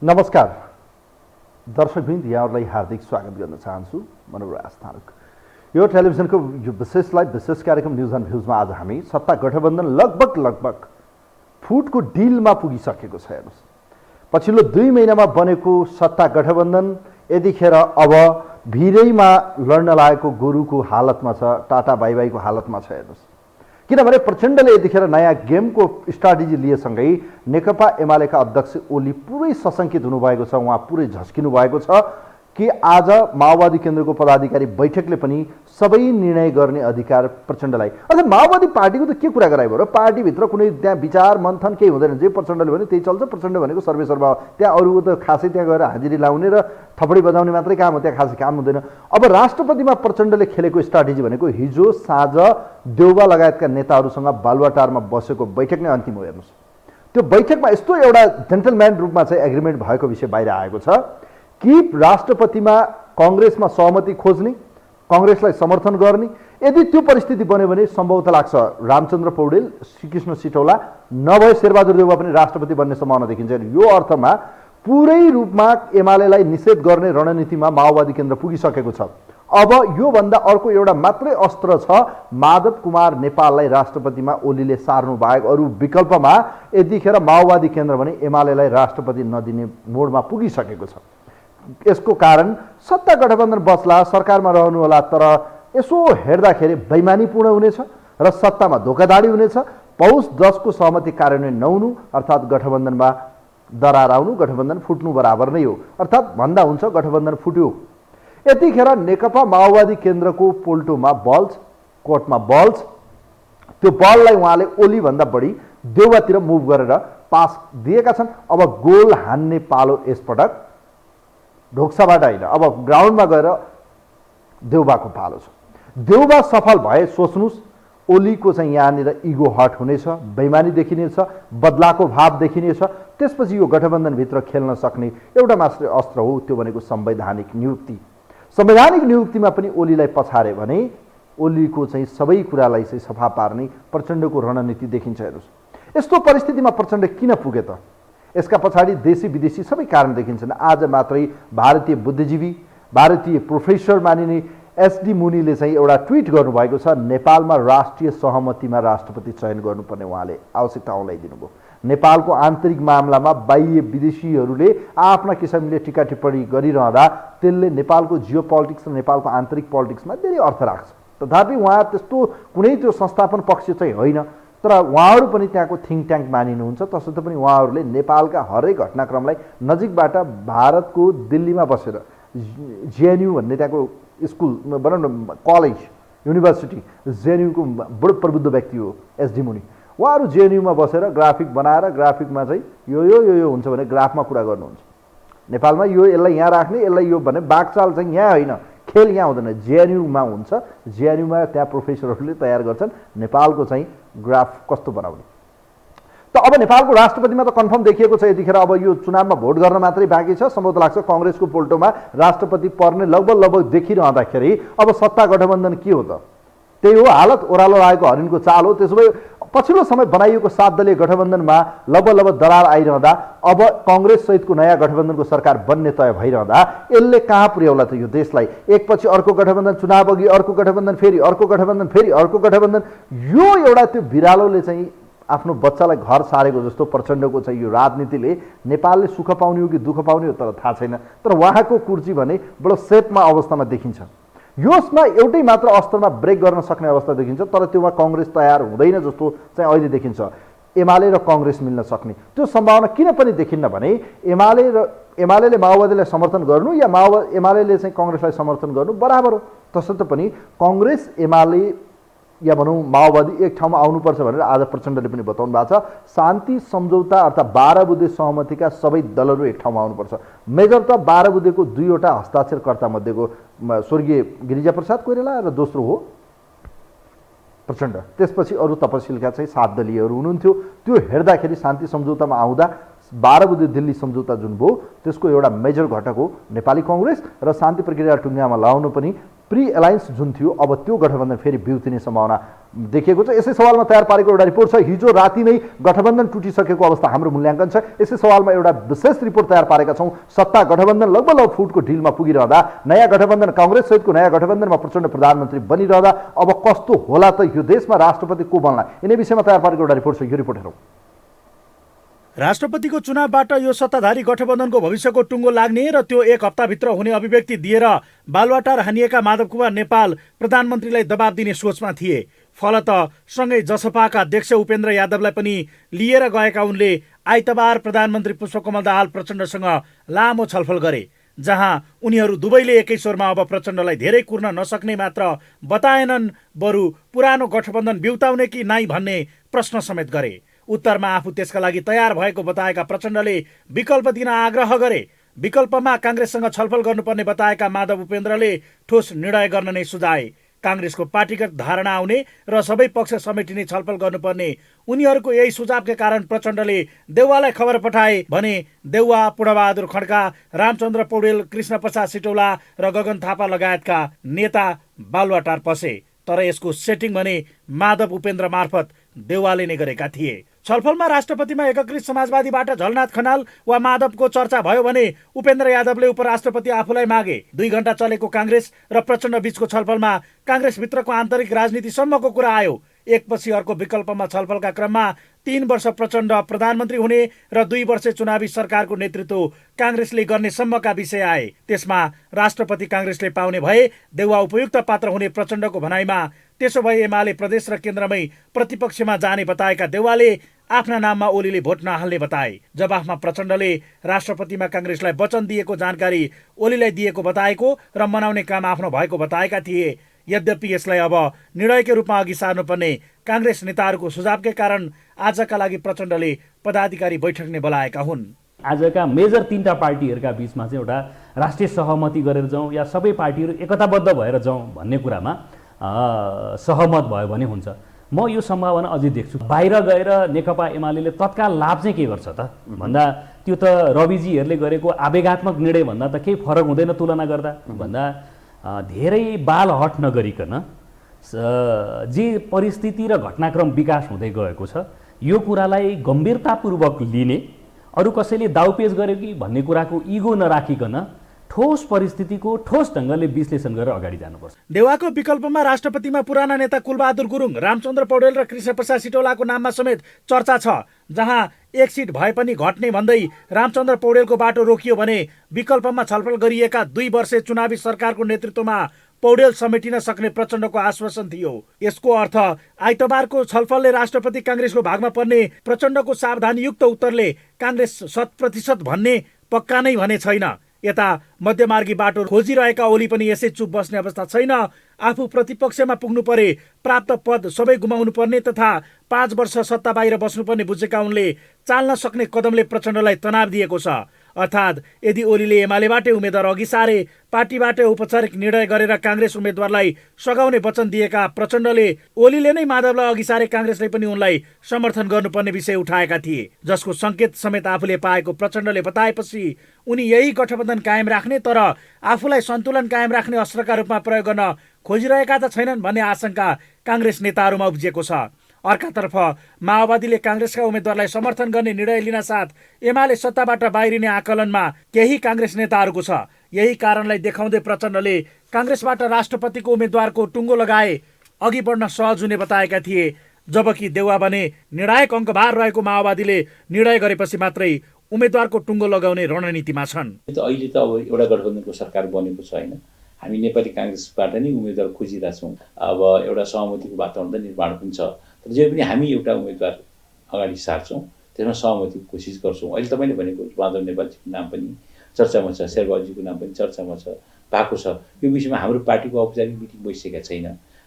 नमस्कार दर्शकवृन्द, यहाँहरूलाई हार्दिक स्वागत गर्न चाहन्छु। मनोहर आस्थानक यो टेलिभिजनको यो विशेष कार्यक्रम न्युज एन्ड भ्युजमा आज हामी सत्ता गठबन्धन लगभग फुटको डिलमा पुगिसकेको छ। हेर्नुहोस्, पछिल्लो 2 महिनामा बनेको सत्ता गठबन्धन यतिखेर अब भिरैमा लड्न लागेको गोरुको हालतमा छ, टाटा बाइबाइको हालतमा छ। हेर्नुहोस्, किनभने प्रचण्डले यतिखेर नयाँ गेमको स्ट्राटेजी लिएसँगै नेकपा एमालेका अध्यक्ष ओली पुरै सशङ्कित हुनुभएको छ। उहाँ पुरै झस्किनु भएको छ कि आज माओवादी केन्द्रको पदाधिकारी बैठकले पनि सबै निर्णय गर्ने अधिकार प्रचण्डलाई। अझ माओवादी पार्टीको त के कुरा गरायो र पार्टीभित्र कुनै त्यहाँ विचार मन्थन केही हुँदैन, जे प्रचण्डले भने त्यही चल्छ। प्रचण्ड भनेको सर्वेसर्वा हो, त्यहाँ अरूको त खासै त्यहाँ गएर हाजिरी लाउने र थपडी बजाउने मात्रै काम हो, त्यहाँ खासै काम हुँदैन। अब राष्ट्रपतिमा प्रचण्डले खेलेको स्ट्राटेजी भनेको हिजो साँझ देउबा लगायतका नेताहरूसँग बालुवाटारमा बसेको बैठक नै अन्तिम हो। हेर्नुहोस्, त्यो बैठकमा यस्तो एउटा जेन्टलम्यान रूपमा चाहिँ एग्रिमेन्ट भएको विषय बाहिर आएको छ कि राष्ट्रपतिमा कांग्रेसमा सहमति खोज्ने, कांग्रेसलाई समर्थन गर्ने। यदि त्यो परिस्थिति बन्यो भने सम्भवतः लाग्छ रामचन्द्र पौडेल, श्रीकृष्ण सिटौला नभए शेरबहादुर देउवा पनि राष्ट्रपति बन्ने सम्भावना देखिन्छ। यो अर्थमा पुरै रूपमा एमालेलाई निषेध गर्ने रणनीतिमा माओवादी केन्द्र पुगिसकेको छ। अब यो भन्दा अर्को एउटा मात्रै अस्त्र छ, माधव कुमार नेपाललाई राष्ट्रपतिमा ओलीले सार्नु बाहेक अरू विकल्पमा यतिखेर माओवादी केन्द्र भने एमालेलाई राष्ट्रपति नदिने मोडमा पुगिसकेको छ। यसको कारण सत्ता गठबन्धन बच्ला, सरकारमा रहनु होला, तर यसो हेर्दाखेरि बेइमानीपूर्ण हुनेछ र सत्तामा धोकाधडी हुनेछ। पौष 10 को सहमति कार्यान्वयन नहुनु अर्थात् गठबन्धनमा दरार आउनु, गठबन्धन फुट्नु बराबर नै हो। अर्थात् भन्दा हुन्छ गठबन्धन फुट्यो। यतिखेर नेकपा माओवादी केन्द्रको पोल्टोमा बल्छ, कोर्टमा बल्छ। त्यो बललाई उहाँले ओली भन्दा बढी देउबातिर मुभ गरेर पास दिएका छन्। अब गोल हान्ने पालो यसपटक ढोक्साबाट होइन, अब ग्राउन्डमा गएर देउबाको पालो छ। देउबा सफल भए सोच्नुस्, ओलीको चाहिँ यहाँनिर इगो हट हुनेछ, बेइमानी देखिनेछ, बदलाको भाव देखिनेछ। त्यसपछि यो गठबन्धनभित्र खेल्न सक्ने एउटा मात्र अस्त्र हो, त्यो भनेको संवैधानिक नियुक्ति। संवैधानिक नियुक्तिमा पनि ओलीलाई पछारे भने ओलीको चाहिँ सबै कुरालाई चाहिँ सफा पार्ने प्रचण्डको रणनीति देखिन्छ। हेर्नुहोस्, यस्तो परिस्थितिमा प्रचण्ड किन पुगे त? यसका पछाडि देशी विदेशी सबै कारण देखिन्छन्। आज मात्रै भारतीय बुद्धिजीवी, भारतीय प्रोफेसर मानिने एसडी मुनीले चाहिँ एउटा ट्विट गर्नुभएको छ, नेपालमा राष्ट्रिय सहमतिमा राष्ट्रपति चयन गर्नुपर्ने उहाँले आवश्यकता औलाइदिनु भयो। नेपालको आन्तरिक मामलामा बाह्य विदेशीहरूले आफ्ना किसिमले टिका टिप्पणी गरिरहँदा त्यसले नेपालको जियो पोलिटिक्स र नेपालको आन्तरिक पोलिटिक्समा धेरै अर्थ राख्छ। तथापि उहाँ त्यस्तो कुनै त्यो संस्थापन पक्ष चाहिँ होइन, तर उहाँहरू पनि त्यहाँको थिङ्क ट्याङ्क मानिनुहुन्छ। तसर्थ पनि उहाँहरूले नेपालका हरेक घटनाक्रमलाई नजिकबाट भारतको दिल्लीमा बसेर जेएनयू भन्ने त्यहाँको स्कुल भनौँ न, कलेज, युनिभर्सिटी, जेएनयूको बडो प्रबुद्ध व्यक्ति हो एसडी मुनी। उहाँहरू जेएनयूमा बसेर ग्राफिक बनाएर ग्राफिकमा चाहिँ यो यो यो यो हुन्छ भने ग्राफमा कुरा गर्नुहुन्छ। नेपालमा यो यसलाई यहाँ राख्ने, यसलाई यो भने बागचाल चाहिँ यहाँ होइन, खेल यहाँ हुँदैन, जेएनयूमा हुन्छ। जेएनयूमा त्यहाँ प्रोफेसरहरूले तयार गर्छन् नेपालको चाहिँ ग्राफ कस्तो बनाउने। त अब नेपालको राष्ट्रपतिमा त कन्फर्म देखिएको छ। यतिखेर अब यो चुनावमा भोट गर्न मात्रै बाँकी छ। सम्भवतः लाग्छ कांग्रेसको पोल्टोमा राष्ट्रपति पर्ने लगभग देखिरहँदाखेरि अब सत्ता गठबन्धन के हो त? त्यही हो, हालत ओह्रालो लागेको हरिणको चाल हो। त्यसो भए पछिल्लो समय बनाइएको 7 दलीय गठबन्धनमा लगभग दरार आइरहँदा अब कांग्रेस सहितको नयाँ गठबन्धनको सरकार बन्ने तय भइरहँदा यसले कहाँ पुर्याउला त यो देशलाई? एकपछि अर्को गठबन्धन, चुनाव अघि अर्को गठबन्धन, फेरि अर्को गठबन्धन, फेरि अर्को गठबन्धन। यो एउटा त्यो बिरालोले चाहिँ आफ्नो बच्चालाई घर सारेको जस्तो प्रचण्डको चाहिँ यो राजनीतिले नेपालले सुख पाउने हो कि दुःख पाउने हो तर थाहा छैन। तर उहाँको कुर्सी भने बडो सेपमा अवस्थामा देखिन्छ। यसमा एउटै मात्र अस्त्रमा ब्रेक गर्न सक्ने अवस्था देखिन्छ, तर त्योमा कांग्रेस तयार हुँदैन जस्तो चाहिँ अहिले देखिन्छ। एमाले र कांग्रेस मिल्न सक्ने त्यो सम्भावना किन पनि देखिन्न भने एमालेले माओवादीलाई समर्थन गर्नु या एमालेले चाहिँ कांग्रेसलाई समर्थन गर्नु बराबर हो। तसर्थ पनि कांग्रेस, एमाले या भनौँ माओवादी एक ठाउँमा आउनुपर्छ भनेर आज प्रचण्डले पनि बताउनु भएको छ। शान्ति सम्झौता अर्थात् 12 बुँदे सहमतिका सबै दलहरू एक ठाउँमा आउनुपर्छ। मेजर त 12 बुँदेको 2वटा हस्ताक्षरकर्ता मध्येको स्वर्गीय गिरिजाप्रसाद कोइराला र दोस्रो हो प्रचण्ड। त्यसपछि अरू तपसिलका चाहिँ 7 दलीयहरू हुनुहुन्थ्यो। त्यो हेर्दाखेरि शान्ति सम्झौतामा आउँदा 12 बुँदे दिल्ली सम्झौता जुन भयो त्यसको एउटा मेजर घटक हो नेपाली कांग्रेस र शान्ति प्रक्रिया टुङ्गामा लाउनु पनि प्री एलायन्स जुन थियो अब त्यो गठबन्धन फेरि बिउतिने सम्भावना देखिएको छ। यसै सवालमा तयार पारेको एउटा रिपोर्ट छ। हिजो राति नै गठबन्धन टुटिसकेको अवस्था हाम्रो मूल्याङ्कन छ। यसै सवालमा एउटा विशेष रिपोर्ट तयार पारेका छौँ। सत्ता गठबन्धन लगभग फुटको ढिलमा पुगिरहँदा नयाँ गठबन्धन काङ्ग्रेस सहितको नयाँ गठबन्धनमा प्रचण्ड प्रधानमन्त्री बनिरहँदा अब कस्तो होला त यो देशमा राष्ट्रपति को बन्ला, यिनै विषयमा तयार पारेको एउटा रिपोर्ट छ। यो रिपोर्ट हेरौँ। राष्ट्रपतिको चुनावबाट यो सत्ताधारी गठबन्धनको भविष्यको टुङ्गो लाग्ने र त्यो एक हप्ताभित्र हुने अभिव्यक्ति दिएर बालुवाटार हानिएका माधव कुमार नेपाल प्रधानमन्त्रीलाई दबाब दिने सोचमा थिए। फलत सँगै जसपाका अध्यक्ष उपेन्द्र यादवलाई पनि लिएर गएका उनले आइतबार प्रधानमन्त्री पुष्पकमल दाहाल प्रचण्डसँग लामो छलफल गरे, जहाँ उनीहरू दुवैले एकै स्वरमा अब प्रचण्डलाई धेरै कुर्न नसक्ने मात्र बताएनन्, बरु पुरानो गठबन्धन बिउताउने कि नाइ भन्ने प्रश्न समेत गरे। उत्तरमा आफू त्यसका लागि तयार भएको बताएका प्रचण्डले विकल्प दिन आग्रह गरे। विकल्पमा काङ्ग्रेससँग छलफल गर्नुपर्ने बताएका माधव उपेन्द्रले ठोस निर्णय गर्न नै सुझाए। काङ्ग्रेसको पार्टीगत धारणा आउने र सबै पक्ष समेटिने छलफल गर्नुपर्ने उनीहरूको यही सुझावका कारण प्रचण्डले देउवालाई खबर पठाए भने देउवा पूर्णबहादुर खड्का, रामचन्द्र पौडेल, कृष्ण प्रसाद सिटौला र गगन थापा लगायतका नेता बालुवाटार पसे। तर यसको सेटिङ भने माधव उपेन्द्र मार्फत देउवाले नै गरेका थिए। छलफलमा राष्ट्रपतिमा एकीकृत समाजवादीबाट झलनाथ खनाल वा माधवको चर्चा भयो भने उपेन्द्र यादवले उपराष्ट्रपति आफूलाई मागे। 2 घण्टा चलेको काङ्ग्रेस र प्रचण्ड बीचको छलफलमा काङ्ग्रेसभित्रको आन्तरिक राजनीतिसम्मको कुरा आयो। एकपछि अर्को विकल्पमा छलफलका क्रममा 3 वर्ष प्रचण्ड प्रधानमन्त्री हुने र 2 वर्ष चुनावी सरकारको नेतृत्व काङ्ग्रेसले गर्ने सम्मका विषय आए। त्यसमा राष्ट्रपति काङ्ग्रेसले पाउने भए देउवा उपयुक्त पात्र हुने प्रचण्डको भनाइमा त्यसो भए एमाले प्रदेश र केन्द्रमै प्रतिपक्षमा जाने बताएका देउवाले आफ्ना नाममा ओलीले भोट नहाल्ने बताए। जवाफमा प्रचण्डले राष्ट्रपतिमा काङ्ग्रेसलाई वचन दिएको जानकारी ओलीलाई दिएको बताएको र मनाउने काम आफ्नो भएको बताएका थिए। यद्यपि यसलाई अब निर्णयकै रूपमा अघि सार्नुपर्ने काङ्ग्रेस नेताहरूको सुझावकै कारण आजका लागि प्रचण्डले पदाधिकारी बैठक नै बोलाएका हुन्। आजका मेजर 3टा पार्टीहरूका बीचमा चाहिँ एउटा राष्ट्रिय सहमति गरेर जाउँ या सबै पार्टीहरू एकताबद्ध भएर जाउँ भन्ने कुरामा सहमत भयो भने हुन्छ। म यो सम्भावना अझै देख्छु। बाहिर गएर नेकपा एमाले तत्काल लाभ चाहिँ के गर्छ त भन्दा त्यो त रविजीहरूले गरेको आवेगात्मक निर्णय भन्दा त केही फरक हुँदैन तुलना गर्दा भन्दा धेरै बाल हट नगरिकन जे परिस्थिति र घटनाक्रम विकास हुँदै गएको छ यो कुरालाई गम्भीरतापूर्वक लिने, अरू कसैले दाउपेच गर्यो कि भन्ने कुराको इगो नराखिकन ठोस परिस्थितिको ठोस ढङ्गले विश्लेषण गरेर अगाडि जानुपर्छ। देउवाको विकल्पमा राष्ट्रपतिमा पुराना नेता कुलबहादुर गुरुङ, रामचन्द्र पौडेल र कृष्ण प्रसाद सिटौलाको नाममा समेत चर्चा छ, जहाँ एक सिट भए पनि घट्ने भन्दै रामचन्द्र पौडेलको बाटो रोकियो भने विकल्पमा छलफल गरिएका 2 वर्ष चुनावी सरकारको नेतृत्वमा पौडेल समेटिन सक्ने प्रचण्डको आश्वासन थियो। यसको अर्थ आइतबारको छलफलले राष्ट्रपति काङ्ग्रेसको भागमा पर्ने प्रचण्डको सावधानीयुक्त उत्तरले काङ्ग्रेस 100% भन्ने पक्का नै भने छैन। यता मध्यमार्गी बाटो खोजिरहेका ओली पनि यसै चुप बस्ने अवस्था छैन। आफू प्रतिपक्षमा पुग्नु परे प्राप्त पद सबै गुमाउनु पर्ने तथा 5 वर्ष सत्ता बाहिर बस्नुपर्ने बुझेका उनले चाल्न सक्ने कदमले प्रचण्डलाई तनाव दिएको छ। अर्थात् यदि ओलीले एमालेबाटै उम्मेद्वार अघि सारे पार्टीबाटै औपचारिक निर्णय गरेर काङ्ग्रेस उम्मेद्वारलाई सघाउने वचन दिएका प्रचण्डले ओलीले नै माधवलाई अघि सारे काङ्ग्रेसले पनि उनलाई समर्थन गर्नुपर्ने विषय उठाएका थिए, जसको सङ्केत समेत आफूले पाएको प्रचण्डले बताएपछि उनी यही गठबन्धन कायम राख्ने तर आफूलाई सन्तुलन कायम राख्ने अस्त्रका रूपमा प्रयोग गर्न खोजिरहेका त छैनन् भन्ने आशंका काङ्ग्रेस नेताहरूमा उब्जिएको छ। अर्कातर्फ माओवादीले काङ्ग्रेसका उम्मेद्वारलाई समर्थन गर्ने निर्णय लिन साथ एमाले सत्ताबाट बाहिरिने आकलनमा केही काङ्ग्रेस नेताहरूको छ। यही कारणलाई देखाउँदै प्रचण्डले काङ्ग्रेसबाट राष्ट्रपतिको उम्मेद्वारको टुङ्गो लगाए अघि बढ्न सहज हुने बताएका थिए, जबकि देउवा भने निर्णायक अङ्कभार रहेको माओवादीले निर्णय गरेपछि मात्रै उम्मेद्वारको टुङ्गो लगाउने रणनीतिमा छन्। अहिले त अब एउटा गठबन्धनको सरकार बनेको छ होइन, हामी नेपाली काङ्ग्रेसबाट नै उम्मेद्वार खोजिरहेछौँ। अब एउटा सहमतिको वातावरण त निर्माण हुन्छ, तर जे पनि हामी एउटा उम्मेद्वार अगाडि सार्छौँ, त्यसमा सहमतिको कोसिस गर्छौँ। अहिले तपाईँले भनेको माधव नेपालजीको नाम पनि चर्चामा छ, शेरबहादुरजीको नाम पनि चर्चामा छ भएको छ। यो विषयमा हाम्रो पार्टीको औपचारिक मिटिङ बसिसकेका छैन,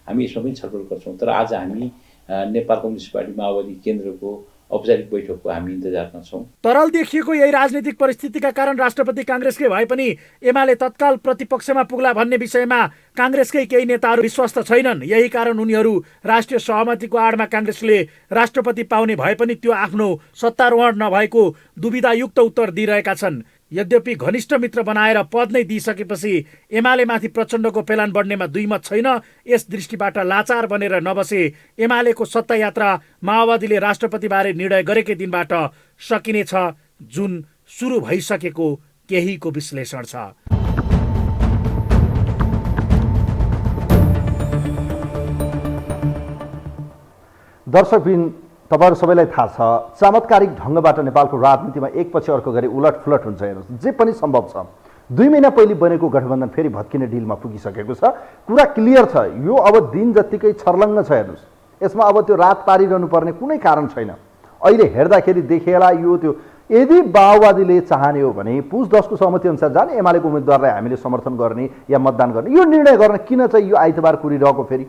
हामी यसमा पनि छलफल गर्छौँ। तर आज हामी नेपाल कम्युनिस्ट पार्टी माओवादी केन्द्रको औपचारिक बैठकको हामी इन्तजारमा छौँ। तरल देखिएको यही राजनीतिक परिस्थितिका कारण राष्ट्रपति काङ्ग्रेसकै भए पनि एमाले तत्काल प्रतिपक्षमा पुग्ला भन्ने विषयमा काङ्ग्रेसकै केही नेताहरू विश्वस्त छैनन्। यही कारण उनीहरू राष्ट्रिय सहमतिको आडमा काङ्ग्रेसले राष्ट्रपति पाउने भए पनि त्यो आफ्नो सत्तारोहण नभएको दुविधायुक्त उत्तर दिइरहेका छन्। यद्यपि घनिष्ठ मित्र बनाएर पद नै दिइसकेपछि एमालेमाथि प्रचण्डको पेलान बढ्नेमा दुई मत छैन। यस दृष्टिबाट लाचार बनेर नबसे एमालेको सत्ता यात्रा माओवादीले राष्ट्रपतिबारे निर्णय गरेकै दिनबाट सकिनेछ, जुन सुरु भइसकेको केहीको विश्लेषण छ। दर्शकबिन, तपाईँहरू सबैलाई थाहा छ, चमत्कारिक ढङ्गबाट नेपालको राजनीतिमा एकपछि अर्को गरी उलटफुलट हुन्छ। हेर्नुहोस्, जे पनि सम्भव छ। 2 महिना पहिले बनेको गठबन्धन फेरि भत्किने डिलमा पुगिसकेको छ। कुरा क्लियर छ। यो अब दिन जत्तिकै छर्लङ्ग छ। हेर्नुहोस्, यसमा अब त्यो रात पारिरहनु पर्ने कुनै कारण छैन। अहिले हेर्दाखेरि देखिएला यो त्यो यदि माओवादीले चाहने हो भने पुस 10 को सहमति अनुसार जाने एमालेको उम्मेदवारलाई हामीले समर्थन गर्ने या मतदान गर्ने, यो निर्णय गर्न किन चाहिँ यो आइतबार कुरिरहेको फेरि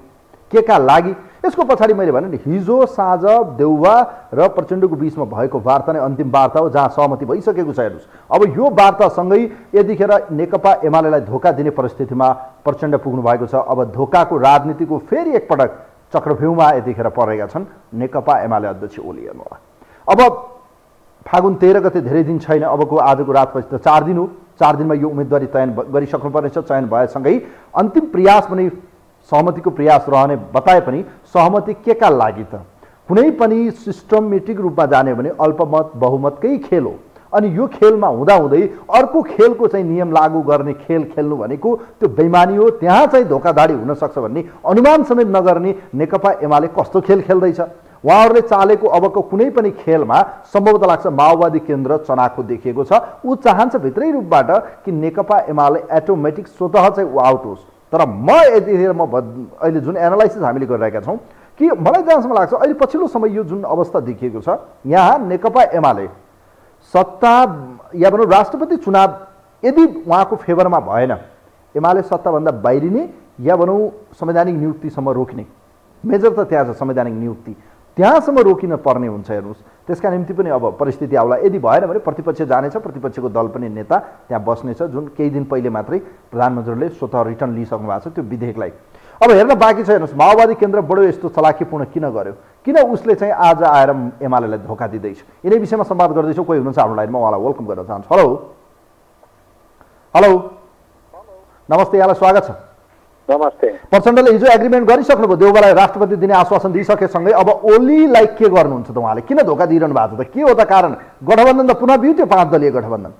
के का लागि? यसको पछाडि मैले भने नि, हिजो साँझ देउवा र प्रचण्डको बीचमा भएको वार्ता नै अन्तिम वार्ता हो, जहाँ सहमति भइसकेको छ। हेर्नुहोस्, अब यो वार्तासँगै यतिखेर नेकपा एमालेलाई धोका दिने परिस्थितिमा प्रचण्ड पुग्नु भएको छ। अब धोकाको राजनीतिको फेरि एकपटक चक्रव्यूहमा यतिखेर परेका छन् नेकपा एमाले अध्यक्ष ओली। हेर्नुहोला, अब फागुन 13 गते धेरै दिन छैन, अबको आजको रातपछि त 4 दिन हो। 4 दिनमा यो उम्मेदवारी चयन गरिसक्नुपर्नेछ। चयन भएसँगै अन्तिम प्रयास पनि सहमतिको प्रयास रहने बताए पनि सहमति के का लागि त? कुनै पनि सिस्टमेटिक रूपमा जाने भने अल्पमत बहुमतकै खेल हो। अनि यो खेलमा हुँदाहुँदै अर्को खेलको चाहिँ नियम लागू गर्ने खेल खेल्नु भनेको त्यो बेइमानी हो। त्यहाँ चाहिँ धोकाधडी हुन सक्छ भन्ने अनुमान समेत नगर्ने नेकपा एमाले कस्तो खेल खेल्दैछ? उहाँहरूले चालेको अबको कुनै पनि खेलमा सम्भवतः लाग्छ माओवादी केन्द्र चनाखो देखिएको छ। ऊ चाहन्छ भित्रै रूपबाट कि नेकपा एमाले एटोमेटिक स्वतः चाहिँ ऊ आउट होस्। तर म यतिखेर अहिले जुन एनालाइसिस हामीले गरिरहेका छौँ कि मलाई जहाँसम्म लाग्छ अहिले पछिल्लो समय यो जुन अवस्था देखिएको छ, यहाँ नेकपा एमाले सत्ता या भनौँ राष्ट्रपति चुनाव यदि उहाँको फेभरमा भएन, एमाले सत्ताभन्दा बाहिरिने या भनौँ संवैधानिक नियुक्तिसम्म रोक्ने, मेजर त त्यहाँ छ संवैधानिक नियुक्ति, त्यहाँसम्म रोकिन पर्ने हुन्छ। हेर्नुहोस्, त्यसका निम्ति पनि अब परिस्थिति आउला। यदि भएन भने प्रतिपक्ष जानेछ, प्रतिपक्षको दल पनि नेता त्यहाँ बस्नेछ, जुन केही दिन पहिले मात्रै प्रधानमन्त्रीले स्वतः रिटर्न लिइसक्नु भएको छ त्यो विधेयकलाई। अब हेर्न बाँकी छ। हेर्नुहोस्, माओवादी केन्द्र बडो यस्तो चलाखीपूर्ण किन गर्यो? किन उसले चाहिँ आज आएर एमालेलाई धोका दिँदैछ? यिनै विषयमा संवाद गर्दैछौँ। कोही हुनुहुन्छ हाम्रो लाइनमा, उहाँलाई वेलकम गर्न चाहन्छु। हेलो हेलो, नमस्ते, यहाँलाई स्वागत छ। नमस्ते। प्रचण्डले हिजो एग्रिमेन्ट गरिसक्नुभयो, देउबालाई राष्ट्रपति दिने आश्वासन दिइसकेसँगै अब ओलीलाई के गर्नुहुन्छ त? उहाँले किन धोका दिइरहनु भएको छ त? के हो त कारण? गठबन्धन त पुनः बिउ त्यो 5 दलीय गठबन्धन।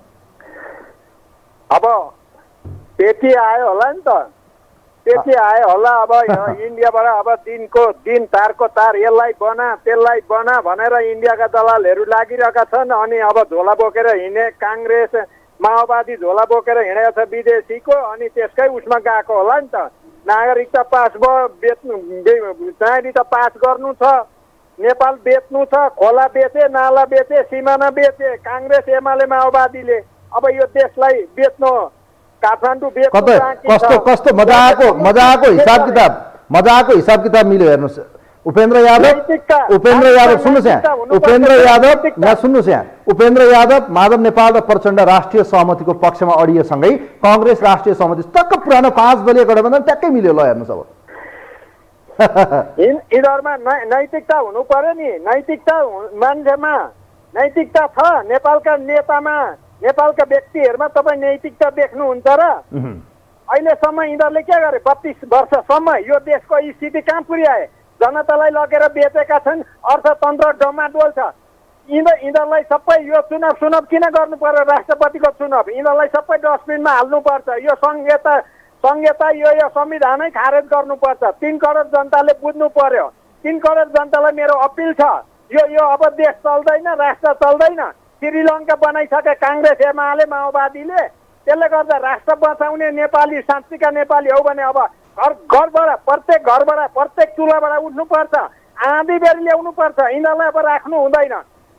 अब पेटी आयो होला नि त, पेटी आयो होला। अब इन्डियाबाट अब दिन तारको तार यसलाई बना त्यसलाई बना भनेर इन्डियाका दलालहरू लागिरहेका छन्। अनि अब झोला बोकेर हिँडे काङ्ग्रेस माओवादी झोला बोकेर हिँडेको छ विदेशीको, अनि त्यसकै उसमा गएको होला नि त। नागरिकता पास नागरिकता पास गर्नु छ, नेपाल बेच्नु छ, खोला बेचे, नाला बेचे, सिमाना बेचे काङ्ग्रेस एमाले माओवादीले। अब यो देशलाई बेच्नु, काठमाडौँ बेच्नु कस्तो कस्तो मजाको हिसाब किताब मिल्यो। हेर्नुहोस्, उपेन्द्र यादव सुन्नुहोस् यहाँ, उपेन्द्र यादव माधव नेपाल र प्रचण्ड राष्ट्रिय सहमतिको पक्षमा अडिएसँगै काङ्ग्रेस राष्ट्रिय सहमति टक्क पुरानो 5 दलीय गठबन्धन ट्याक्कै मिल्यो। ल हेर्नुहोस्, अब यिनीहरूमा नैतिकता हुनु पर्यो नि। नैतिकता मान्छेमा नैतिकता छ, नेपालका नेतामा, नेपालका व्यक्तिहरूमा तपाईँ नैतिकता देख्नुहुन्छ र? अहिलेसम्म यिनीहरूले के गरे? 32 वर्षसम्म यो देशको स्थिति कहाँ पुर्याए? जनतालाई लगेर बेचेका छन्। अर्थतन्त्र डमाडोल छ। यिनीहरूलाई सबै यो चुनाव किन गर्नु पर्यो? राष्ट्रपतिको चुनाव यिनीहरूलाई सबै डस्टबिनमा हाल्नुपर्छ। यो संहिता यो संविधानै खारेज गर्नुपर्छ। 3 करोड जनताले बुझ्नु पर्यो। 3 करोड जनतालाई मेरो अपिल छ, यो अब देश चल्दैन, राष्ट्र चल्दैन। श्रीलङ्का बनाइसके काङ्ग्रेस एमाले माओवादीले। त्यसले गर्दा राष्ट्र बचाउने नेपाली, साँच्चीका नेपाली हो भने अब घरबाट प्रत्येक प्रत्येक चुलाबाट उठ्नुपर्छ, आँधी बेरी ल्याउनुपर्छ। यिनीहरूलाई अब राख्नु हुँदैन।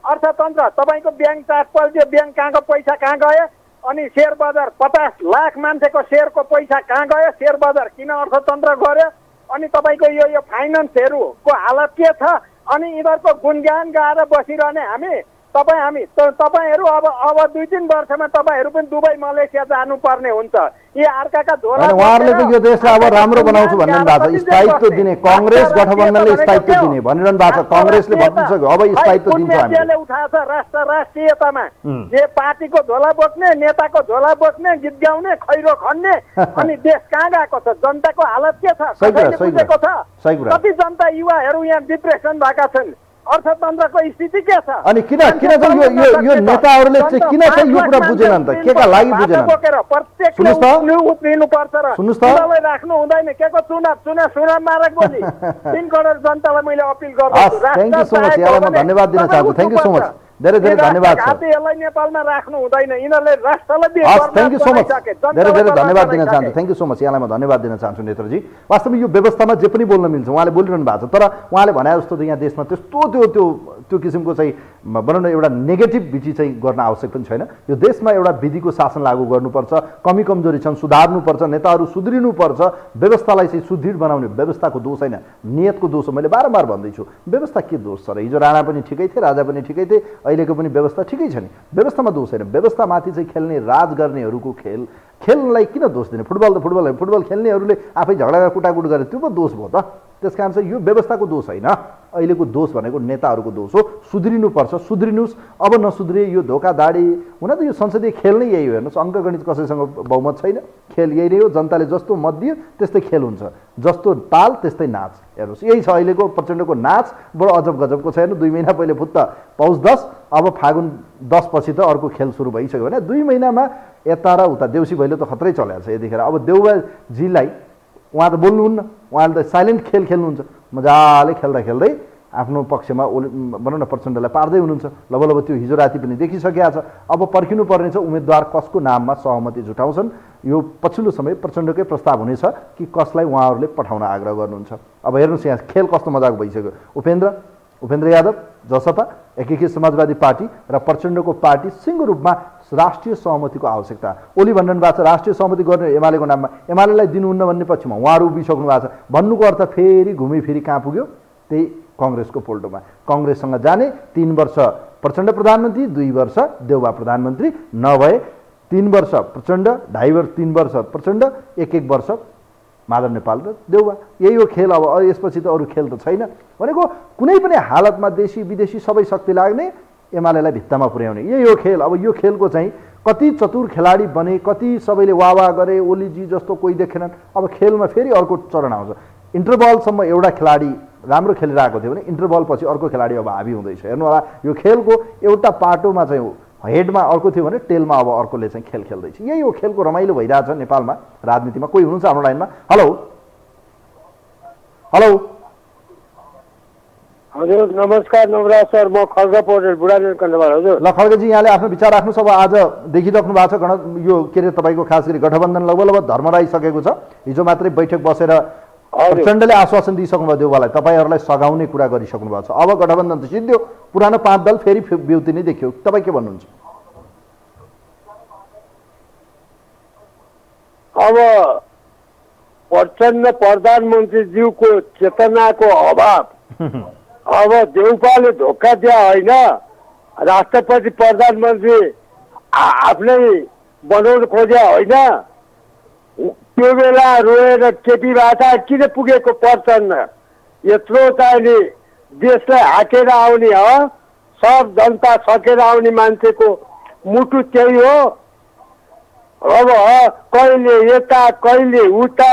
अर्थतन्त्र तपाईँको ब्याङ्क चार्ज पल्ट्यो, ब्याङ्क कहाँको पैसा कहाँ गयो? अनि सेयर बजार 50 लाख मान्छेको सेयरको पैसा कहाँ गयो? सेयर बजार किन अर्थतन्त्र गर्यो? अनि तपाईँको यो फाइनेन्सहरूको हालत के छ? अनि यिनीहरूको गुणगान गाएर बसिरहने हामी? तपाईँहरू अब 2-3 वर्षमा तपाईँहरू पनि दुबई मलेसिया जानुपर्ने हुन्छ। यी अर्काका झोला उहाँहरूले त यो देशलाई अब राम्रो बनाउँछु भन्ने भएको छ, स्थायित्व दिने, काङ्ग्रेस गठबन्धनले स्थायित्व दिने भनिरहनु भएको छ। काङ्ग्रेसले भनिसक्यो अब स्थायित्व दिन्छ हामीले। उठाएको छ राष्ट्रियतामा जे पार्टीको झोला बोक्ने, नेताको झोला बोक्ने, गीत गाउने, खैरो खन्ने, अनि देश कहाँ गएको छ? जनताको हालत के छ? कसैले बुझेको छ? कति जनता युवाहरू यहाँ डिप्रेसन भएका छन्। अर्थतन्त्रको स्थिति के छ? अनि किन यो नेताहरूले चाहिँ किन चाहिँ यो कुरा बुझेनन् त? केका लागि बुझेनन्? प्रत्येकले उत्रिनुपर्छ र चुनावलाई राख्नु हुँदैन। के को चुनाव मारक बोली 3 करोड जनतालाई मैले अपिल गर्छु। थ्याङ्क यू सो मच, यहाँलाई म धन्यवाद दिन चाहन्छु। थ्याङ्क यू सो मच, धेरै धेरै धन्यवाद छ। यसलाई नेपालमा राख्नु हुँदैन, यिनीहरूले राष्ट्रलाई थ्याङ्क यू सो मच, धेरै धेरै धन्यवाद दिन चाहन्छु। थ्याङ्क यू सो मच, यहाँलाई म धन्यवाद दिन चाहन्छु नेत्रजी। वास्तवमा यो व्यवस्थामा जे पनि बोल्न मिल्छ, उहाँले बोलिरहनु भएको छ। तर उहाँले भने जस्तो त यहाँ देशमा त्यस्तो त्यो किसिमको चाहिँ भनौँ न एउटा नेगेटिभ विधि चाहिँ गर्न आवश्यक पनि छैन। यो देशमा एउटा विधिको शासन लागू गर्नुपर्छ, कमी कमजोरी छन् सुधार्नुपर्छ, नेताहरू सुध्रिनुपर्छ, व्यवस्थालाई चाहिँ सुदृढ बनाउने व्यवस्थाको दोष होइन, नियतको दोष हो। मैले बारम्बार भन्दैछु, व्यवस्था के दोष छ र? हिजो राणा पनि ठिकै थिए, राजा पनि ठिकै थिए, अहिलेको पनि व्यवस्था ठिकै छ नि। व्यवस्थामा दोष छैन, व्यवस्थामाथि चाहिँ खेल्ने राज गर्नेहरूको खेल्नलाई किन दोष दिने? फुटबल खेल्नेहरूले आफै झगडा कुटाकुट गरे, त्यो पो दोष भयो त? त्यस कारण चाहिँ यो व्यवस्थाको दोष होइन, अहिलेको दोष भनेको नेताहरूको दोष हो। सुध्रिनुपर्छ, सुध्रिनुहोस्। अब नसुध्रिए यो धोकाधाडी हुन त यो संसदीय खेल नै यही हो। हेर्नुहोस्, अङ्कगणित कसैसँग बहुमत छैन, खेल यही नै हो। जनताले जस्तो मत दियो त्यस्तै खेल हुन्छ, जस्तो ताल त्यस्तै नाच। हेर्नुहोस्, यही छ अहिलेको प्रचण्डको नाच। बडो अजब गजबको छ। हेर्नु, 2 महिना पहिले फुत्त पौष 10, अब फागुन 10 पछि त अर्को खेल सुरु भइसक्यो भने 2 महिनामा यता र उता देउसी भैलो त खत्रै चलेको छ यतिखेर। अब देउबाजीलाई उहाँ त बोल्नुहुन्न, उहाँले त साइलेन्ट खेल खेल्नुहुन्छ, मजाले खेल्दा खेल्दै आफ्नो पक्षमा भनौँ न प्रचण्डलाई पार्दै हुनुहुन्छ। लगभग त्यो हिजो राति पनि देखिसकेका छ। अब पर्खिनु पर्ने छ उम्मेदवार कसको नाममा सहमति जुटाउँछन्। यो पछिल्लो समय प्रचण्डकै प्रस्ताव हुनेछ कि कसलाई उहाँहरूले पठाउन आग्रह गर्नुहुन्छ। अब हेर्नुहोस्, यहाँ खेल कस्तो मजाको भइसक्यो। उपेन्द्र यादव, जसपा, एकीकृत समाजवादी पार्टी र प्रचण्डको पार्टी सिङ्गो रूपमा राष्ट्रिय सहमतिको आवश्यकता। ओली भनिरहनु भएको छ राष्ट्रिय सहमति गर्ने एमालेको नाममा, एमालेलाई दिनुहुन्न भन्ने पक्षमा उहाँहरू उभिसक्नु भएको छ। भन्नुको अर्थ फेरि घुमिफिरी कहाँ पुग्यो? त्यही काङ्ग्रेसको पोल्टोमा। काङ्ग्रेससँग जाने, 3 वर्ष प्रचण्ड प्रधानमन्त्री, 2 वर्ष देउबा प्रधानमन्त्री, नभए 3 वर्ष प्रचण्ड, 3 वर्ष प्रचण्ड, 1 वर्ष माधव नेपाल र देउबा। यही हो खेल। अब यसपछि त अरू खेल त छैन। भनेको कुनै पनि हालतमा देशी विदेशी सबै शक्ति लाग्ने, एमालेलाई भित्तामा पुर्याउने, यही हो खेल। अब यो खेलको चाहिँ कति चतुर खेलाडी बने, कति सबैले वाह गरे, ओलीजी जस्तो कोही देखेनन्। अब खेलमा फेरि अर्को चरण आउँछ। इन्टरबलसम्म एउटा खेलाडी राम्रो खेलिरहेको थियो भने इन्टरबल पछि अर्को खेलाडी अब हाबी हुँदैछ। हेर्नु होला, यो खेलको एउटा पाटोमा चाहिँ हेडमा अर्को थियो भने टेलमा अब अर्कोले चाहिँ खेल खेल्दैछ। यही हो खेलको रमाइलो भइरहेछ नेपालमा राजनीतिमा। कोही हुनुहुन्छ हाम्रो लाइनमा? हेलो हजुर, नमस्कार नवराज सर, म खड्ग पोर्टल बुढानेर कण्डबाट। हजुर ल खड्गजी, यहाँले आफ्नो विचार राख्नुहोस्। अब आज देखिराख्नु भएको छ यो के अरे तपाईँको खास गरी गठबन्धन लगभग धर्मराइसकेको छ। हिजो मात्रै बैठक बसेर प्रचण्डले आश्वासन दिइसक्नुभयो देउबालाई, तपाईँहरूलाई सघाउने कुरा गरिसक्नु भएको छ। अब गठबन्धन त सिद्धियो, पुरानो 5 दल फेरि बिउती नै देखियो। तपाईँ के भन्नुहुन्छ? अब प्रचण्ड प्रधानमन्त्रीज्यूको चेतनाको अभाव, अब देउपाले धोका दिया होइन, राष्ट्रपति प्रधानमन्त्री आफ्नै बनाउनु खोजे होइन। त्यो बेला रोएर केपीबाट किन पुगेको प्रचण्ड? यत्रो चाहिने देशलाई हाकेर आउने हो, सब जनता सकेर आउने मान्छेको मुटु त्यही हो। अब कहिले यता कहिले उता,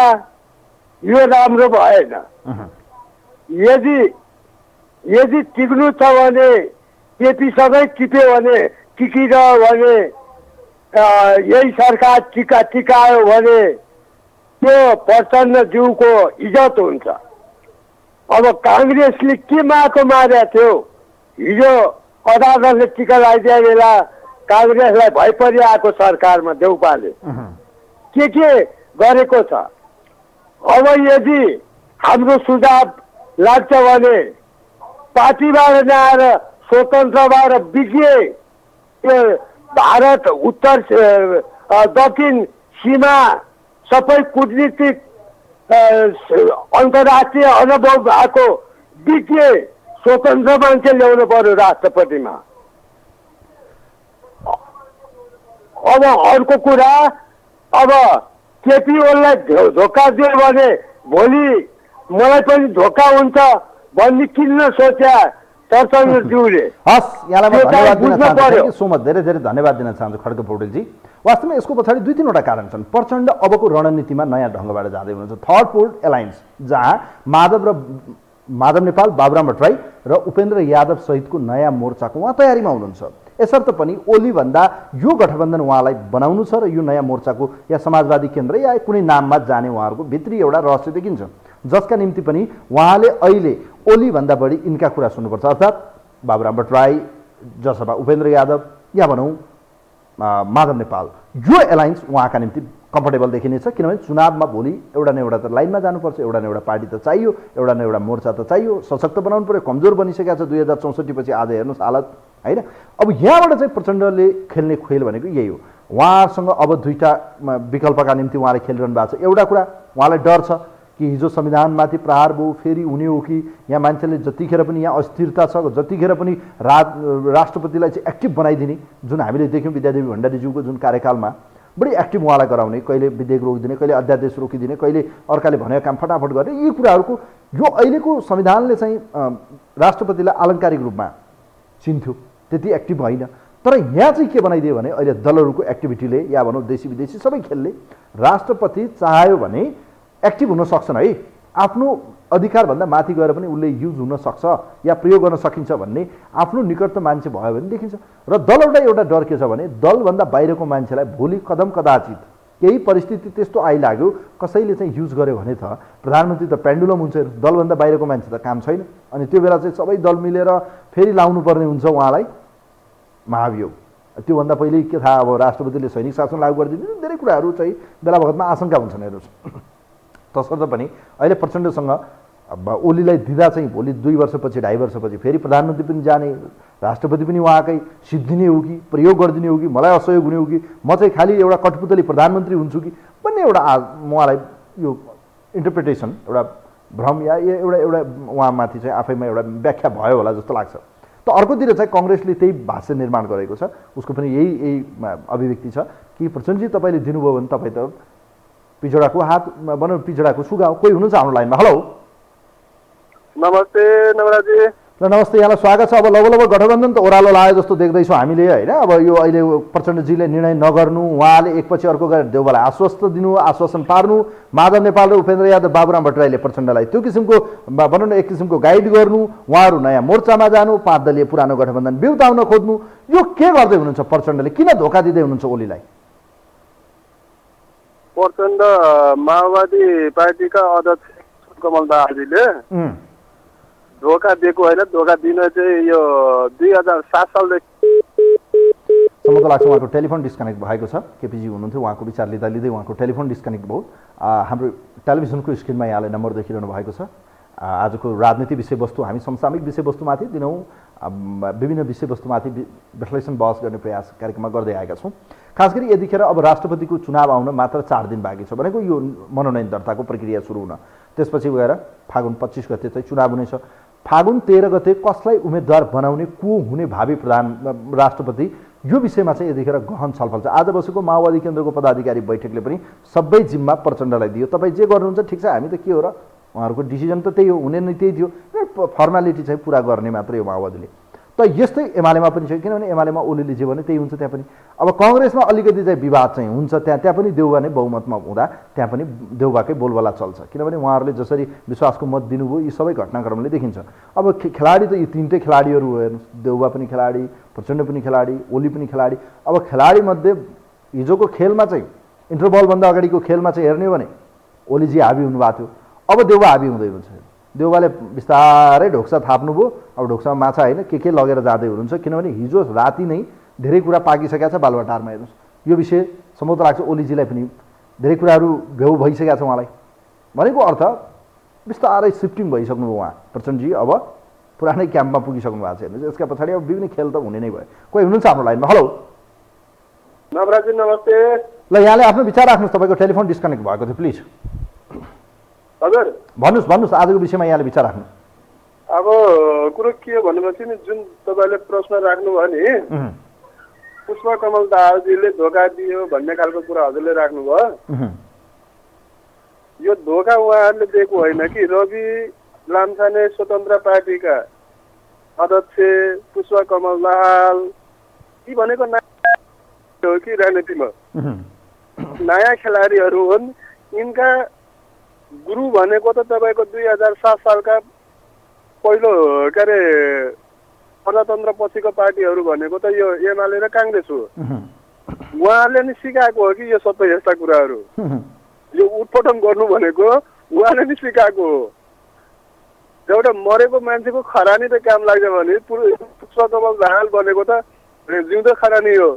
यो राम्रो भएन। यदि टिक्नु छ भने केपीसँगै टिप्यो भने, टिकिरह्यो भने, यही सरकार टिकायो भने त्यो प्रचण्डज्यूको इज्जत हुन्छ। अब काङ्ग्रेसले के माटो मारेको थियो? हिजो अदालतले टिका लगाइदिए बेला काङ्ग्रेसलाई भइपरि आएको सरकारमा देउपाले के गरेको छ? अब यदि हाम्रो सुझाव लाग्छ भने पार्टीबाट नआएर स्वतन्त्रबाट बिग्रिए भारत उत्तर दक्षिण सीमा सबै कूटनीतिक अन्तर्राष्ट्रिय अनुभव भएको बिग्रिए स्वतन्त्र मान्छे ल्याउनु पर्यो राष्ट्रपतिमा। अब अर्को कुरा, अब केपी ओलीलाई धोका दियो भने भोलि मलाई पनि धोका हुन्छ भन्ने किन सोच्या चर्चनज्यूले? हस्, यहाँलाई म धन्यवाद दिन बुझ्नु चाहन्छु। पर्यो। थ्याङ्क यू सो मच, धेरै धेरै धन्यवाद दिन चाहन्छु खड्ग पौडेलजी। वास्तवमा यसको पछाडि 2-3 वटा कारण छन्। प्रचण्ड अबको रणनीतिमा नयाँ ढङ्गबाट जाँदै हुनुहुन्छ। थर्ड पोल एलायन्स, जहाँ माधव नेपाल, बाबुराम भट्टराई र उपेन्द्र यादव सहितको नयाँ मोर्चाको उहाँ तयारीमा हुनुहुन्छ। यसर्थ पनि ओलीभन्दा यो गठबन्धन उहाँलाई बनाउनु छ र यो नयाँ मोर्चाको या समाजवादी केन्द्र या कुनै नाममा जाने उहाँहरूको भित्री एउटा रहस्य देखिन्छ, जसका निम्ति पनि उहाँले अहिले ओलीभन्दा बढी यिनका कुरा सुन्नुपर्छ। अर्थात् बाबुराम भट्टराई, जसपा उपेन्द्र यादव या भनौँ माधव नेपाल, यो एलायन्स उहाँका निम्ति कम्फर्टेबल देखिनेछ। किनभने चुनावमा भोलि एउटा न एउटा त लाइनमा जानुपर्छ, एउटा न एउटा पार्टी त चाहियो, एउटा न एउटा मोर्चा त चाहियो, सशक्त बनाउनु पऱ्यो। कमजोर बनिसकेको छ 2064 पछि, आज हेर्नुहोस् हालत होइन। अब यहाँबाट चाहिँ प्रचण्डले खेल्ने खेल भनेको यही हो। उहाँसँग अब 2टा विकल्पका निम्ति उहाँले खेलिरहनु भएको छ। एउटा कुरा, उहाँलाई डर छ कि हिजो संविधानमाथि प्रहार भयो, फेरि हुने हो कि यहाँ मान्छेले जतिखेर पनि यहाँ अस्थिरता छ, जतिखेर पनि राष्ट्रपतिलाई चाहिँ एक्टिभ बनाइदिने, जुन हामीले देख्यौँ विद्यादेवी भण्डारीज्यूको जुन कार्यकालमा बढी एक्टिभ उहाँलाई गराउने, कहिले विधेयक रोकिदिने, कहिले अध्यादेश रोकिदिने, कहिले अर्काले भनेको काम फटाफट गर्ने, यी कुराहरूको यो अहिलेको संविधानले चाहिँ राष्ट्रपतिलाई आलङ्कारिक रूपमा चिन्थ्यो, त्यति एक्टिभ होइन। तर यहाँ चाहिँ के बनाइदियो भने अहिले दलहरूको एक्टिभिटीले या भनौँ देशी विदेशी सबै खेलले राष्ट्रपति चाह्यो भने एक्टिभ हुन सक्छन् है, आफ्नो अधिकारभन्दा माथि गएर पनि उसले युज हुन सक्छ या प्रयोग गर्न सकिन्छ भन्ने आफ्नो निकटतम मान्छे भयो भने देखिन्छ। र दलहरूलाई एउटा डर के छ भने दलभन्दा बाहिरको मान्छेलाई भोलि कदम कदाचित केही परिस्थिति त्यस्तो आइलाग्यो, कसैले चाहिँ युज गर्यो भने त प्रधानमन्त्री त पेन्डुलम हुन्छ, दलभन्दा बाहिरको मान्छे त काम छैन। अनि त्यो बेला चाहिँ सबै दल मिलेर फेरि लाउनु पर्ने हुन्छ उहाँलाई महाभियोग। त्योभन्दा पहिले के थाहा, अब राष्ट्रपतिले सैनिक शासन लागू गरिदिनु, धेरै कुराहरू चाहिँ बेला बखतमा आशंका हुन्छन्। हेर्नुहोस्, तसर्थ पनि अहिले प्रचण्डसँग ओलीलाई दिँदा चाहिँ भोलि 2 वर्षपछि 2.5 वर्षपछि फेरि प्रधानमन्त्री पनि जाने, राष्ट्रपति पनि उहाँकै सिद्धिने हो कि प्रयोग गरिदिने हो कि मलाई असहयोग हुने हो कि म चाहिँ खालि एउटा कठपुतली प्रधानमन्त्री हुन्छु कि भन्ने एउटा उहाँलाई यो इन्टरप्रिटेसन, एउटा भ्रम या एउटा उहाँमाथि चाहिँ आफैमा एउटा व्याख्या भयो होला जस्तो लाग्छ। त अर्कोतिर चाहिँ कङ्ग्रेसले त्यही भाष्य निर्माण गरेको छ, उसको पनि यही अभिव्यक्ति छ कि प्रचण्डजी तपाईँले दिनुभयो भने तपाईँ त पिछडाको हात भनौँ, पिछडाको सुगा हो। कोही हुनुहुन्छ हाम्रो लाइनमा? हेलो, नमस्ते नवराजी। ल नमस्ते, यहाँलाई स्वागत छ। अब लगभग गठबन्धन त ओह्रालो लाग्यो जस्तो देख्दैछौँ हामीले होइन। अब यो अहिले प्रचण्डजीले निर्णय नगर्नु, उहाँले एकपछि अर्को गरेर देउबालाई आश्वस्त दिनु, आश्वासन पार्नु, माधव नेपाल र उपेन्द्र यादव, बाबुराम भट्टराईले प्रचण्डलाई त्यो किसिमको भनौँ न एक किसिमको गाइड गर्नु, उहाँहरू नयाँ मोर्चामा जानु, 5 दलीय पुरानो गठबन्धन बिउताउन खोज्नु, यो के गर्दै हुनुहुन्छ प्रचण्डले? किन धोका दिँदै हुनुहुन्छ ओलीलाई? प्रचण्ड माओवादी पार्टीका अध्यक्ष कमल दाहालजीले धोका दिएको होइन, धोका दिन चाहिँ यो 2007 सालदेखि सम्म त लाग्छ उहाँको टेलिफोन डिस्कनेक्ट भएको छ। केपीजी हुनुहुन्थ्यो, उहाँको विचार लिँदा लिँदै उहाँको टेलिफोन डिस्कनेक्ट भयो। हाम्रो टेलिभिजनको स्क्रिनमा यहाँले नम्बर देखिरहनु भएको छ। आजको राजनीति विषयवस्तु हामी समसामयिक विषयवस्तुमाथि दिनौँ विभिन्न विषयवस्तुमाथि विश्लेषण बहस गर्ने प्रयास कार्यक्रममा गर्दै आएका छौँ। खास गरी यतिखेर अब राष्ट्रपतिको चुनाव आउन मात्र 4 दिन बाँकी छ भनेको यो मनोनयन दर्ताको प्रक्रिया सुरु हुन, त्यसपछि गएर फागुन 25 गते चाहिँ चुनाव हुनेछ। फागुन 13 गते कसलाई उम्मेदवार बनाउने, को हुने भावी राष्ट्रपति, यो विषयमा चाहिँ यतिखेर गहन छलफल छ। आज बसेको माओवादी केन्द्रको पदाधिकारी बैठकले पनि सबै जिम्मा प्रचण्डलाई दियो। तपाईँ जे गर्नुहुन्छ ठिक छ, हामी त के हो र, उहाँहरूको डिसिजन त त्यही हो, हुने नै त्यही थियो, फर्मालिटी चाहिँ पुरा गर्ने मात्रै हो माओवादीले। त यस्तै एमालेमा पनि छ, किनभने एमालेमा ओलीले जे भने त्यही हुन्छ त्यहाँ पनि। अब कङ्ग्रेसमा अलिकति चाहिँ विवाद चाहिँ हुन्छ, त्यहाँ पनि देउबा नै बहुमतमा हुँदा त्यहाँ पनि देउबाकै बोलबाला चल्छ, किनभने उहाँहरूले जसरी विश्वासको मत दिनुभयो यी सबै घटनाक्रमले देखिन्छ। अब खेलाडी त यी 3टै खेलाडीहरू हो, हेर्नुहोस्, देउबा पनि खेलाडी, प्रचण्ड पनि खेलाडी, ओली पनि खेलाडी। अब खेलाडीमध्ये हिजोको खेलमा चाहिँ इन्टरभलभन्दा अगाडिको खेलमा चाहिँ हेर्ने हो भने ओलीजी हाबी हुनुभएको थियो, अब देउबा हाबी हुँदै हुनुहुन्छ। देउबाले बिस्तारै ढोक्सा थाप्नुभयो, अब ढोक्सामा माछा होइन के लगेर जाँदै हुनुहुन्छ, किनभने हिजो राति नै धेरै कुरा पाकिसकेको छ बालुवाटारमा। हेर्नुहोस्, यो विषय सम्भवत लाग्छ ओलीजीलाई पनि धेरै कुराहरू घेउ भइसकेको छ उहाँलाई। भनेको अर्थ बिस्तारै सिफ्टिङ भइसक्नुभयो उहाँ प्रचण्डजी, अब पुरानै क्याम्पमा पुगिसक्नु भएको छ। हेर्नुहोस्, यसका पछाडि अब विभिन्न खेल त हुने नै भयो। कोही हुनुहुन्छ हाम्रो लाइनमा? हेलो नवराजी नमस्ते। ल यहाँले आफ्नो विचार राख्नुहोस्, तपाईँको टेलिफोन डिस्कनेक्ट भएको थियो, प्लिज हजुर भन्नुहोस् आजको विषयमा यहाँले विचार राख्नु। अब कुरो के हो भनेपछि नि जुन तपाईँले प्रश्न राख्नुभयो नि, पुष्पकमल दाहालजीले धोका दियो भन्ने खालको कुरा हजुरले राख्नुभयो। यो धोका उहाँहरूले दिएको होइन कि रवि लामछाने स्वतन्त्र पार्टीका अध्यक्ष पुष्पकमल दाहाल यी भनेको नयाँ हो कि राजनीतिमा नयाँ खेलाडीहरू हुन्। यिनका गुरु भनेको त तपाईँको 2007 सालका पहिलो के अरे प्रजातन्त्र पछिको पार्टीहरू भनेको त यो एमाले र काङ्ग्रेस हो। उहाँहरूले नि सिकाएको हो कि यो सबै यस्ता कुराहरू यो उटपटन गर्नु भनेको उहाँले नि सिकाएको हो। एउटा मरेको मान्छेको खरानी त काम लाग्छ भने पुष्पकमल दाहाल भनेको त जिउँदो खरानी हो।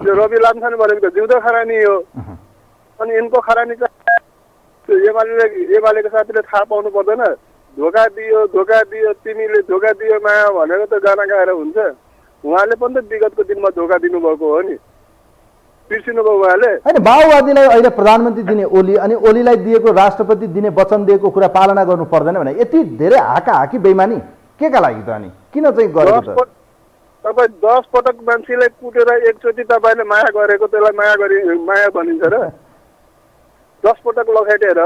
यो रवि लामछाने भनेको त जिउँदो खरानी हो। अनि यिनको खरानी चाहिँ एमालेको साथीले थाहा पाउनु पर्दैन। धोका दियो तिमीले धोका दियो माया भनेर त गाना गाएर हुन्छ। उहाँले पनि त विगतको दिनमा धोका दिनुभएको हो नि, बिर्सिनुभयो उहाँले। होइन, माओवादीलाई अहिले प्रधानमन्त्री दिने ओली अनि ओलीलाई दिएको राष्ट्रपति दिने वचन दिएको कुरा पालना गर्नु पर्दैन भने यति धेरै हाकी बेइमानी केका लागि त? अनि किन चाहिँ गरेको त? तपाईँ 10 पटक मान्छेलाई कुटेर एकचोटि तपाईँले माया गरेको त्यसलाई माया भनिन्छ र? 10 पटक लखेटेर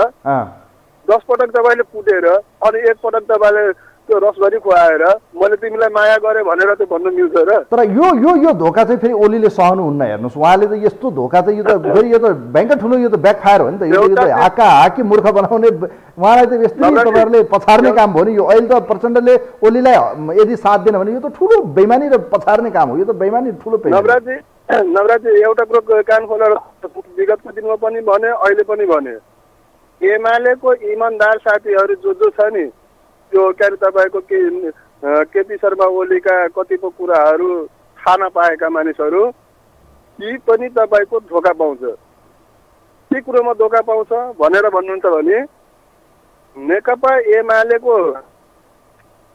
10 पटक तपाईँले कुटेर अनि एक पटक तपाईँले त्यो रसभरी खुवाएर मैले तिमीलाई माया गरेँ भनेर त भन्नु मिल्छ र? तर यो धोका चाहिँ फेरि ओलीले सहनुहुन्न। हेर्नुहोस्, उहाँले त यस्तो धोका चाहिँ यो त भयङ्कर ठुलो यो त ब्याकफायर हो नि त। यो त हाकी मूर्ख बनाउने उहाँलाई त यस्तै तपाईँहरूले पछार्ने काम भयो नि। यो अहिले त प्रचण्डले ओलीलाई यदि साथ दिएन भने यो त ठुलो बेइमानी र पछार्ने काम हो। यो त बेइमानी ठुलो। नवराजी एउटा कुरो कान खोलेर विगतको दिनमा पनि भने अहिले पनि भने एमालेको इमान्दार साथीहरू जो छ नि, त्यो के अरे तपाईँको केपी शर्मा ओलीका कतिपय कुराहरू थाहा नपाएका मानिसहरू ती पनि तपाईँको धोका पाउँछ। के कुरोमा धोका पाउँछ भनेर भन्नुहुन्छ भने नेकपा एमालेको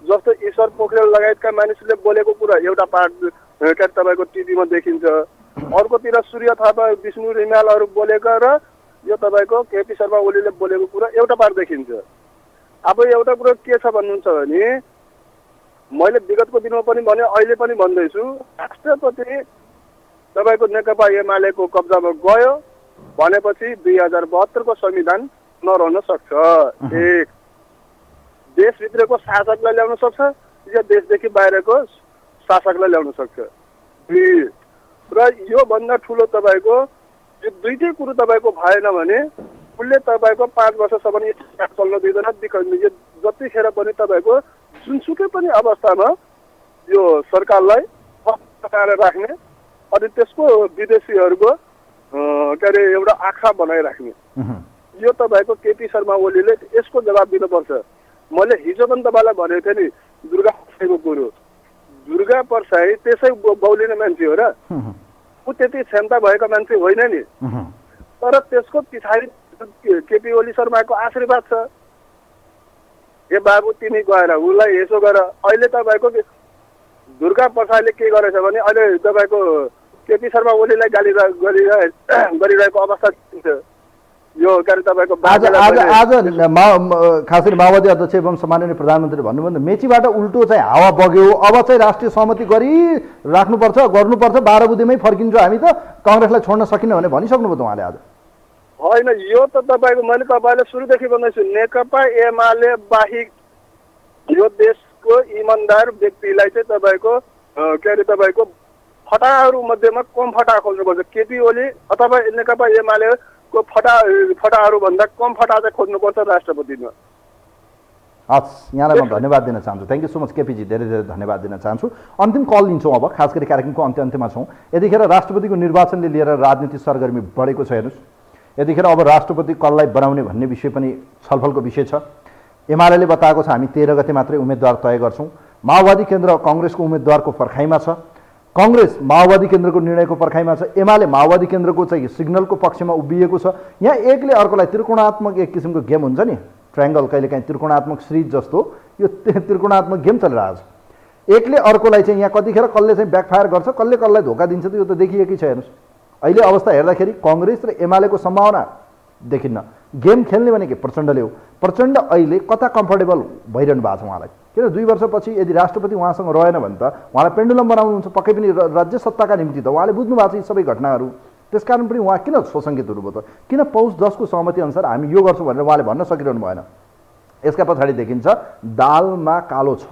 जस्तो ईश्वर पोखरेल लगायतका मानिसले बोलेको कुरा एउटा पार्ट के अरे तपाईँको टिभीमा देखिन्छ, अर्कोतिर सूर्य थापा विष्णु रिमालहरू बोलेका र यो तपाईँको केपी शर्मा ओलीले बोलेको कुरा एउटा पार्ट देखिन्छ। अब एउटा कुरो के छ भन्नुहुन्छ भने मैले विगतको दिनमा पनि भने अहिले पनि भन्दैछु, राष्ट्रपति तपाईँको नेकपा एमालेको कब्जामा गयो भनेपछि 2072 को संविधान नरहन सक्छ। एक, देशभित्रको शासकलाई ल्याउन सक्छ या देशदेखि बाहिरको शासकलाई ल्याउन सक्छ। दुई, र योभन्दा ठुलो तपाईँको यो दुईटै कुरो तपाईँको भएन भने उसले तपाईँको 5 वर्षसम्म चल्न दिँदैन। जतिखेर पनि तपाईँको जुनसुकै पनि अवस्थामा यो सरकारलाई पकाएर राख्ने अनि त्यसको विदेशीहरूको के अरे एउटा आँखा बनाइराख्ने, यो तपाईँको केपी शर्मा ओलीले यसको जवाब दिनुपर्छ। मैले हिजो पनि तपाईँलाई भनेको थिएँ नि दुर्गा परसाईको कुरो। दुर्गा परसाई त्यसै बौलिने मान्छे हो र, ऊ त्यति क्षमता भएको मान्छे होइन नि। तर त्यसको पछाडि केपी ओली शर्माको आशीर्वाद छ। ए बाबु तिमी गएर उसलाई यसो गर। अहिले तपाईँको दुर्गा परसाईले के गरेछ भने अहिले तपाईँको केपी शर्मा ओलीलाई गाली गरिरहेको अवस्था छ। यो गरी तपाईँको आज खास गरी माओवादी अध्यक्ष एवं सम्माननीय प्रधानमन्त्रीले भन्नुभयो मेचीबाट उल्टो चाहिँ हावा बग्यो, अब चाहिँ राष्ट्रिय सहमति गरिराख्नुपर्छ, गर्नुपर्छ, 12 बुँदेमै फर्किन्छौँ हामी त, काङ्ग्रेसलाई छोड्न सकिन्न भने भनिसक्नुभयो त उहाँले आज। होइन, यो त तपाईँको मैले तपाईँलाई सुरुदेखि भन्दैछु, नेकपा एमाले बाहेक यो देशको इमान्दार व्यक्तिलाई चाहिँ तपाईँको के अरे तपाईँको फटाहरू मध्येमा कम फटा खोज्नुपर्छ। केपी ओली अथवा नेकपा एमालेको फटाहरू भन्दा कम फटा चाहिँ खोज्नुपर्छ राष्ट्रपतिमा। हस्, यहाँलाई म धन्यवाद दिन चाहन्छु। Thank you so much KPG, धेरै धेरै धन्यवाद दिन चाहन्छु। अन्तिम कल लिन्छौँ अब, खास गरी कार्यक्रमको अन्त्यमा छौँ। यतिखेर राष्ट्रपतिको निर्वाचनले लिएर राजनीतिक सरगर्मी बढेको छ। हेर्नुहोस्, यतिखेर अब राष्ट्रपति कसलाई बनाउने भन्ने विषय पनि छलफलको विषय छ। एमाले बताएको छ हामी 13 गते मात्रै उम्मेदवार तय गर्छौँ। माओवादी केन्द्र काङ्ग्रेसको उम्मेदवारको पर्खाइमा छ, काङ्ग्रेस माओवादी केन्द्रको निर्णयको पर्खाइमा छ, एमाले माओवादी केन्द्रको चाहिँ सिग्नलको पक्षमा उभिएको छ। यहाँ एकले अर्कोलाई त्रिकोणात्मक एक किसिमको गेम हुन्छ नि, ट्रायङ्गल कहिलेकाहीँ त्रिकोणात्मक सिरिज जस्तो यो त्रिकोणात्मक गेम चलिरहेको छ। एकले अर्कोलाई चाहिँ यहाँ कतिखेर कसले चाहिँ ब्याकफायर गर्छ, कसले कसलाई धोका दिन्छ त यो त देखिएकै छ। हेर्नुहोस्, अहिले अवस्था हेर्दाखेरि काङ्ग्रेस र एमालेको सम्भावना देखिन्न। गेम खेल्ने भनेको प्रचण्डले हो। प्रचण्ड अहिले कता कम्फर्टेबल भइरहनु भएको छ उहाँलाई, किन 2 वर्षपछि यदि राष्ट्रपति उहाँसँग रहेन भने त उहाँलाई पेन्डुलम बनाउनुहुन्छ पक्कै पनि राज्य सत्ताका निम्ति त उहाँले बुझ्नु भएको छ यी सबै घटनाहरू। त्यसकारण पनि उहाँ किन स्वसङ्केत हुनुभयो त, किन पौष 10 को सहमति अनुसार हामी यो गर्छौँ भनेर उहाँले भन्न सकिरहनु भएन। यसका पछाडि देखिन्छ दालमा कालो छ,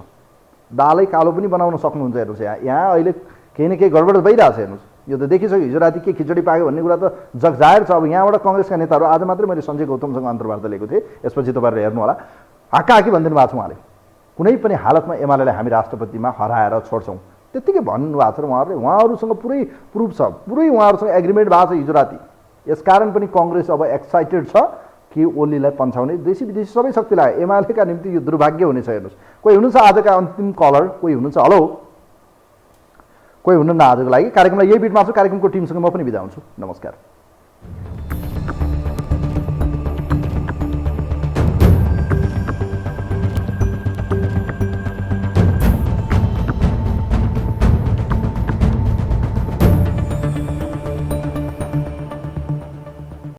दालै कालो पनि बनाउन सक्नुहुन्छ। हेर्नुहोस् यहाँ अहिले केही न केही गडबड भइरहेछ। हेर्नुहोस् यो त देखिसक्यो, हिजो राति के खिचडी पाक्यो भन्ने कुरा त जगजाहेर छ। अब यहाँबाट कङ्ग्रेसका नेताहरू आज मात्रै मैले सञ्जय गौतमसँग अन्तर्वार्ता लिएको थिएँ, यसपछि तपाईँहरूले हेर्नु होला, हाकाहाकी भनिदिनु भएको छ उहाँले, कुनै पनि हालतमा एमालेलाई हामी राष्ट्रपतिमा हराएर छोड्छौँ त्यत्तिकै भन्नुभएको छ। र उहाँहरूसँग पुरै प्रुफ छ, पुरै उहाँहरूसँग एग्रिमेन्ट भएको छ हिजो राति। यसकारण पनि कङ्ग्रेस अब एक्साइटेड छ कि ओलीलाई पन्छाउने देशी विदेशी सबै शक्तिलाई एमालेका निम्ति यो दुर्भाग्य हुनेछ। हेर्नुहोस् कोही हुनुहुन्छ आजका अन्तिम कलर, कोही हुनुहुन्छ हेलो, कोही हुनुहुन्न आजको लागि। कार्यक्रमलाई यही बिटमा छु, कार्यक्रमको टिमसँग म पनि बिदा हुन्छु। नमस्कार।